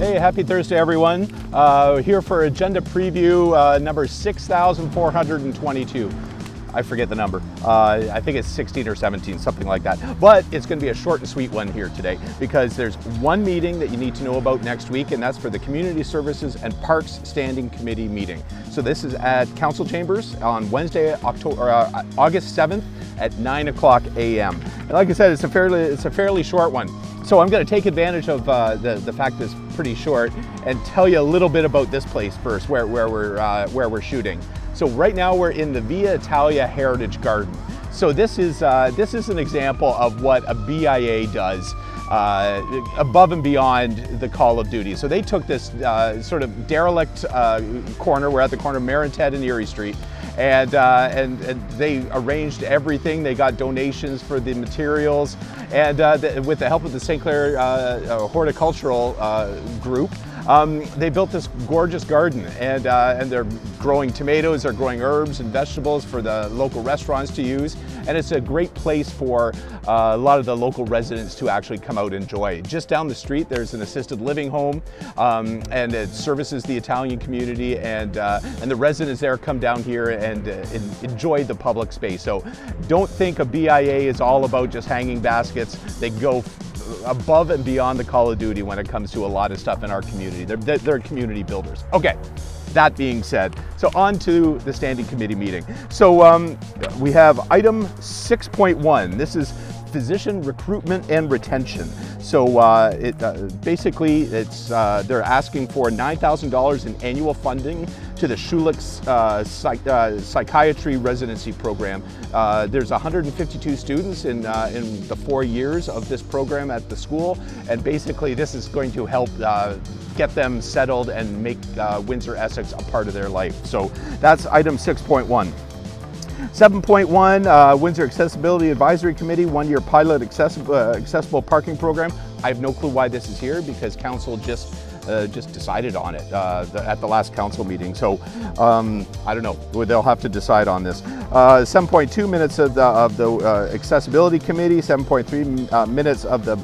Hey, happy Thursday, everyone. Here for agenda preview number 6,422. I forget the number. I think it's 16 or 17, something like that. But it's going to be a short and sweet one here today because there's one meeting that you need to know about next week, and that's for the Community Services and Parks Standing Committee meeting. So this is at Council Chambers on Wednesday, August 7th at 9 o'clock a.m. And like I said, it's a fairly short one. So I'm going to take advantage of the fact that it's pretty short and tell you a little bit about this place first, where we're shooting. So right now we're in the Via Italia Heritage Garden. So this is an example of what a BIA does above and beyond the call of duty. So they took this sort of derelict corner. We're at the corner of Marentette and Erie Street. And they arranged everything. They got donations for the materials, and with the help of the St. Clair horticultural group, they built this gorgeous garden, and they're growing tomatoes, they're growing herbs and vegetables for the local restaurants to use, and it's a great place for a lot of the local residents to actually come out and enjoy. Just down the street, there's an assisted living home, and it services the Italian community, and the residents there come down here and enjoy the public space. So don't think a BIA is all about just hanging baskets. They go above and beyond the call of duty when it comes to a lot of stuff in our community. They're community builders. Okay, that being said, so on to the standing committee meeting. So we have item 6.1. This is physician recruitment and retention. So basically they're asking for $9,000 in annual funding to the Schulich's psychiatry residency program. There's 152 students in the 4 years of this program at the school, and basically this is going to help get them settled and make Windsor Essex a part of their life. So that's item 6.1. 7.1, Windsor Accessibility Advisory Committee, one-year pilot accessible parking program. I have no clue why this is here because council just decided on it at the last council meeting. So I don't know, they'll have to decide on this. 7.2 minutes of the Accessibility Committee, 7.3 minutes of the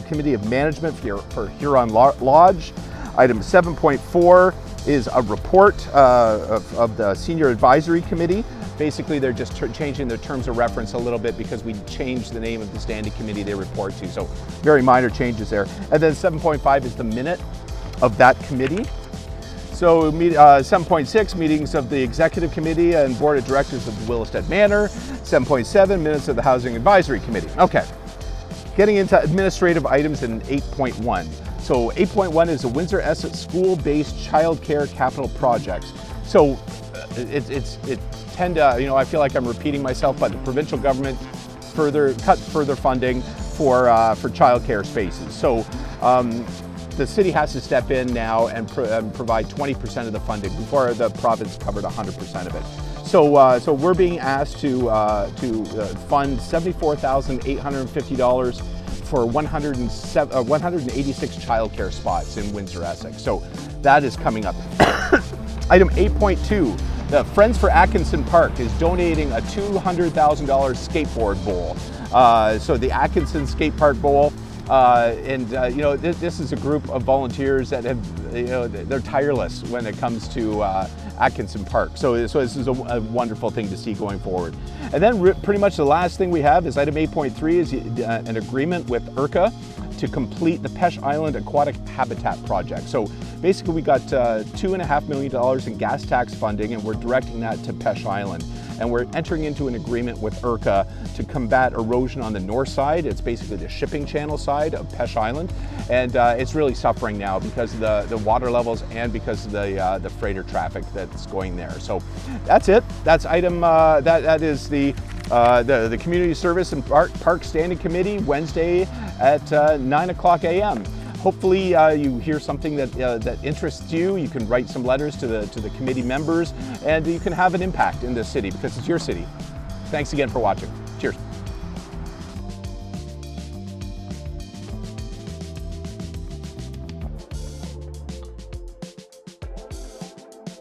Committee of Management for Huron Lodge. Item 7.4 is a report of the Senior Advisory Committee. Basically, they're just changing their terms of reference a little bit because we changed the name of the standing committee they report to. So very minor changes there. And then 7.5 is the minute of that committee. So 7.6, meetings of the Executive Committee and Board of Directors of the Willisted Manor. 7.7, minutes of the Housing Advisory Committee. Okay, getting into administrative items in 8.1. So 8.1 is the Windsor Essex school-based child care capital projects. So I feel like I'm repeating myself, but the provincial government cut further funding for childcare spaces. So the city has to step in now and provide 20% of the funding before the province covered 100% of it. So we're being asked to fund $74,850 for 186 childcare spots in Windsor Essex. So that is coming up. Item 8.2. The Friends for Atkinson Park is donating a $200,000 skateboard bowl. So the Atkinson Skate Park Bowl, this is a group of volunteers that have, they're tireless when it comes to Atkinson Park. So this is a wonderful thing to see going forward. And then pretty much the last thing we have is item 8.3 is an agreement with IRCA to complete the Pesh Island Aquatic Habitat Project. So basically we got $2.5 million in gas tax funding, and we're directing that to Pesh Island. And we're entering into an agreement with IRCA to combat erosion on the north side. It's basically the shipping channel side of Pesh Island. And it's really suffering now because of the water levels and because of the freighter traffic that's going there. So that's it. That's item, that is the Community Service and Park Standing Committee, Wednesday at 9 o'clock a.m. Hopefully you hear something that interests you. You can write some letters to the committee members, and you can have an impact in this city because it's your city. Thanks again for watching. Cheers.